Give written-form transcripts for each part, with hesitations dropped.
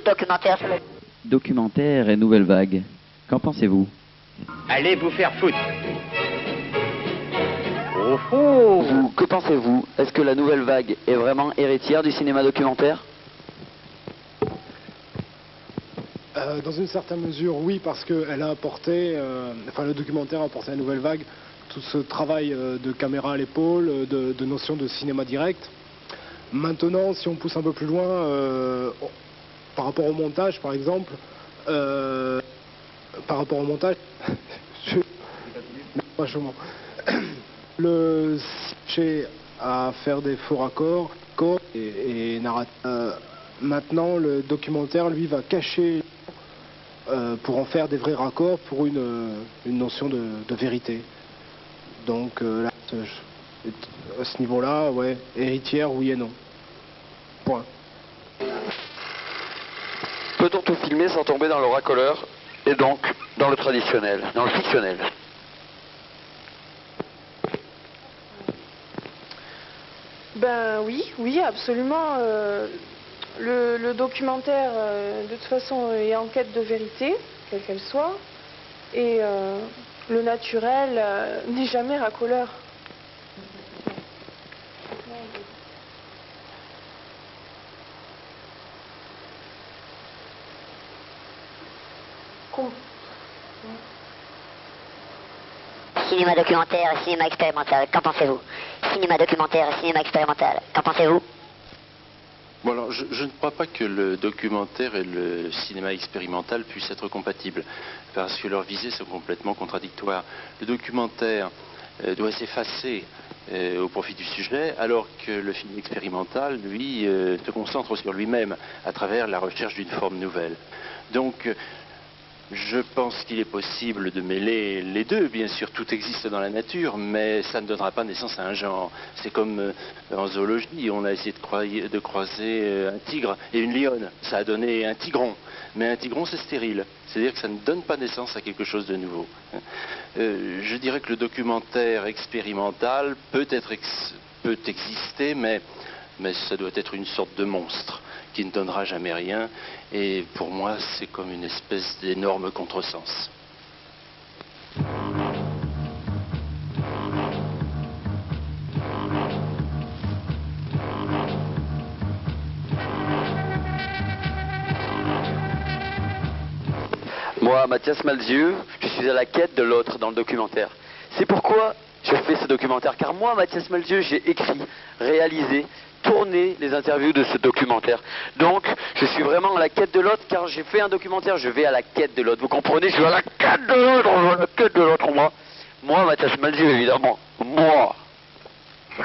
documentaire sur le... Documentaire et nouvelle vague. Qu'en pensez-vous? Allez vous faire foutre. Que pensez-vous? Est-ce que la nouvelle vague est vraiment héritière du cinéma documentaire? Dans une certaine mesure, oui, parce qu'elle a apporté, le documentaire a apporté à la nouvelle vague tout ce travail de caméra à l'épaule, de notion de cinéma direct. Maintenant, si on pousse un peu plus loin, par rapport au montage, par exemple, le chercher à faire des faux raccords et maintenant, le documentaire, lui, va cacher pour en faire des vrais raccords pour une notion de vérité. Donc là, à ce niveau-là, ouais, héritière, oui et non. Point. Peut-on tout filmer sans tomber dans le racoleur et donc dans le traditionnel, dans le fictionnel? Ben oui, absolument. Le documentaire, de toute façon, est en quête de vérité, quelle qu'elle soit, et le naturel n'est jamais racoleur. Cinéma documentaire et cinéma expérimental, qu'en pensez-vous? Cinéma documentaire et cinéma expérimental, qu'en pensez-vous? Bon alors, je ne crois pas que le documentaire et le cinéma expérimental puissent être compatibles, parce que leurs visées sont complètement contradictoires. Le documentaire doit s'effacer au profit du sujet, alors que le film expérimental, lui, se concentre sur lui-même à travers la recherche d'une forme nouvelle. Donc, je pense qu'il est possible de mêler les deux. Bien sûr, tout existe dans la nature, mais ça ne donnera pas naissance à un genre. C'est comme en zoologie, on a essayé de croiser un tigre et une lionne. Ça a donné un tigron. Mais un tigron, c'est stérile. C'est-à-dire que ça ne donne pas naissance à quelque chose de nouveau. Je dirais que le documentaire expérimental peut exister, mais ça doit être une sorte de monstre qui ne donnera jamais rien, et pour moi c'est comme une espèce d'énorme contresens. Moi, Mathias Malzieu, je suis à la quête de l'autre dans le documentaire. C'est pourquoi je fais ce documentaire, car moi, Mathias Malzieu, j'ai écrit, réalisé, tourner les interviews de ce documentaire. Donc, je suis vraiment à la quête de l'autre, car j'ai fait un documentaire, je vais à la quête de l'autre. Vous comprenez? Je vais à la quête de l'autre, je vais à la quête de l'autre, moi. Moi, Mathias Malzieu, évidemment. Moi.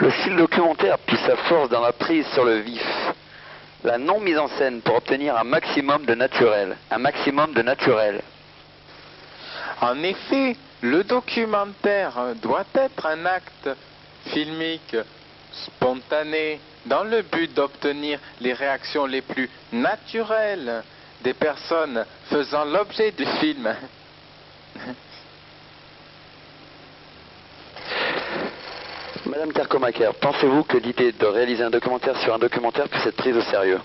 Le style documentaire puis sa force dans la prise sur le vif. La non-mise en scène pour obtenir un maximum de naturel. Un maximum de naturel. En effet, le documentaire doit être un acte filmique spontané, dans le but d'obtenir les réactions les plus naturelles des personnes faisant l'objet du film. Madame Kerkomaker, pensez-vous que l'idée de réaliser un documentaire sur un documentaire puisse être prise au sérieux?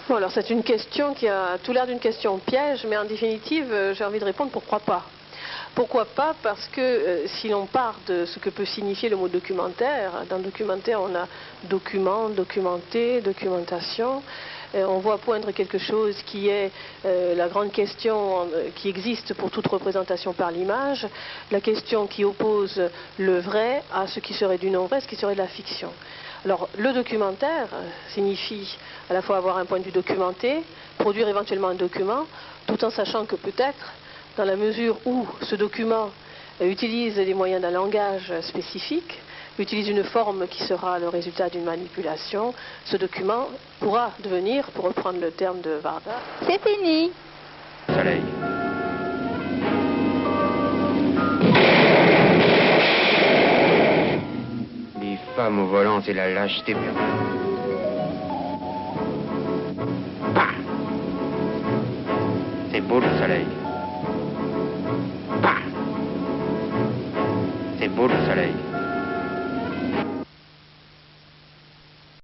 Bon, alors c'est une question qui a tout l'air d'une question piège, mais en définitive, j'ai envie de répondre pourquoi pas. Pourquoi pas? Parce que si l'on part de ce que peut signifier le mot documentaire, dans le documentaire on a document, documenté, documentation, on voit poindre quelque chose qui est la grande question qui existe pour toute représentation par l'image, la question qui oppose le vrai à ce qui serait du non-vrai, ce qui serait de la fiction. Alors le documentaire signifie à la fois avoir un point de vue documenté, produire éventuellement un document, tout en sachant que peut-être, dans la mesure où ce document utilise les moyens d'un langage spécifique, utilise une forme qui sera le résultat d'une manipulation, ce document pourra devenir, pour reprendre le terme de Varda, c'est fini. Soleil. Les femmes au volant, c'est la lâcheté pure. C'est beau le soleil. C'est beau le soleil.